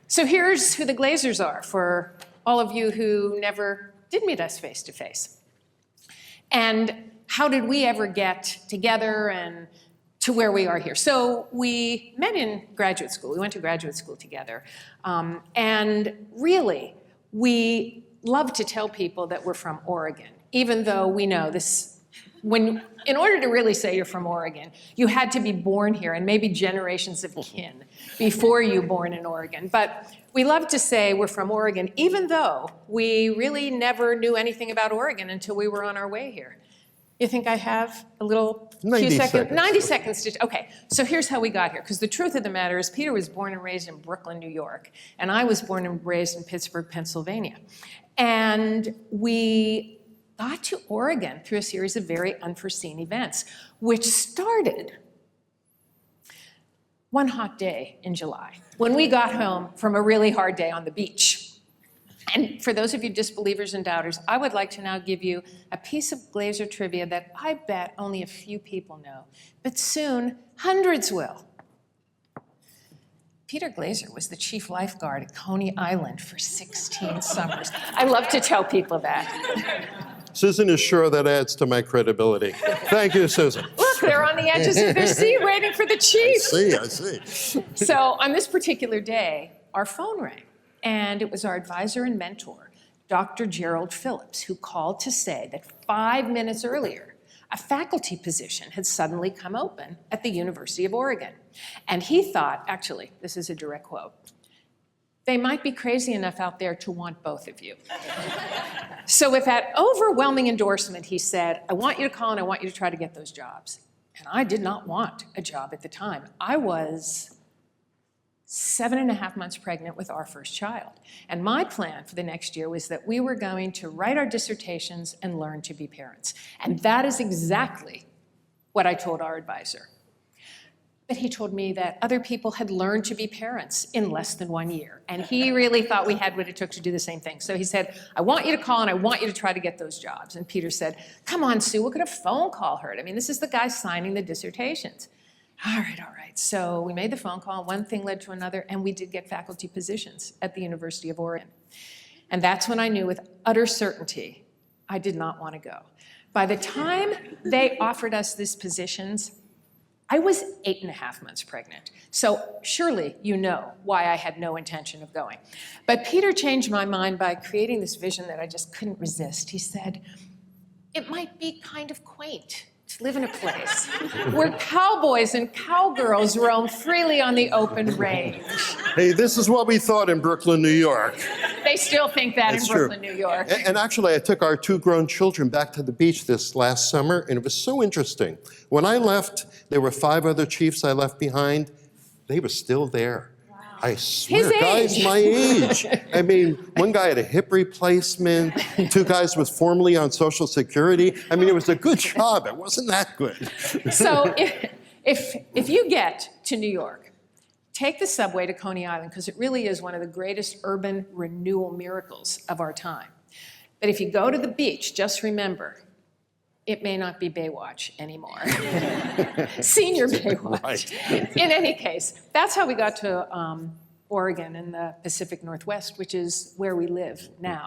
So here's who the Glazers are for all of you who never did meet us face to face. And how did we ever get together and to where we are here? So we met in graduate school. We went to graduate school together. And really, we love to tell people that we're from Oregon, even though we know this. In order to really say you're from Oregon, you had to be born here and maybe generations of kin before you born in Oregon. But we love to say we're from Oregon, even though we really never knew anything about Oregon until we were on our way here. You think I have a little 90 seconds. 90 seconds to, okay, so here's how we got here. Because the truth of the matter is Peter was born and raised in Brooklyn, New York, and I was born and raised in Pittsburgh, Pennsylvania. And we got to Oregon through a series of very unforeseen events, which started one hot day in July, when we got home from a really hard day on the beach. And for those of you disbelievers and doubters, I would like to now give you a piece of Glaser trivia that I bet only a few people know, but soon hundreds will. Peter Glaser was the chief lifeguard at Coney Island for 16 summers. I love to tell people that. Susan is sure that adds to my credibility. Thank you, Susan. Look, they're on the edges of their seat waiting for the chief. I see. So on this particular day, our phone rang, and it was our advisor and mentor, Dr. Gerald Phillips, who called to say that 5 minutes earlier, a faculty position had suddenly come open at the University of Oregon. And he thought, actually, this is a direct quote, they might be crazy enough out there to want both of you. So with that overwhelming endorsement, he said, I want you to call and I want you to try to get those jobs. And I did not want a job at the time. I was 7.5 months pregnant with our first child. And my plan for the next year was that we were going to write our dissertations and learn to be parents. And that is exactly what I told our advisor. But he told me that other people had learned to be parents in less than 1 year. And he really thought we had what it took to do the same thing. So he said, I want you to call and I want you to try to get those jobs. And Peter said, come on, Sue, what could a phone call hurt? I mean, this is the guy signing the dissertations. All right. So we made the phone call, one thing led to another, and we did get faculty positions at the University of Oregon. And that's when I knew with utter certainty I did not want to go. By the time they offered us these positions, I was 8.5 months pregnant. So surely you know why I had no intention of going. But Peter changed my mind by creating this vision that I just couldn't resist. He said, it might be kind of quaint to live in a place where cowboys and cowgirls roam freely on the open range. Hey, this is what we thought in Brooklyn, New York. They still think that That's in Brooklyn, New York. And actually, I took our 2 grown children back to the beach this last summer, and it was so interesting. When I left, there were 5 other chiefs I left behind. They were still there. I swear, guys my age. I mean, one guy had a hip replacement, 2 guys was formerly on Social Security. I mean, it was a good job. It wasn't that good. So if you get to New York, take the subway to Coney Island, because it really is one of the greatest urban renewal miracles of our time. But if you go to the beach, just remember, it may not be Baywatch anymore. Senior Baywatch. Right. In any case, that's how we got to Oregon in the Pacific Northwest, which is where we live now.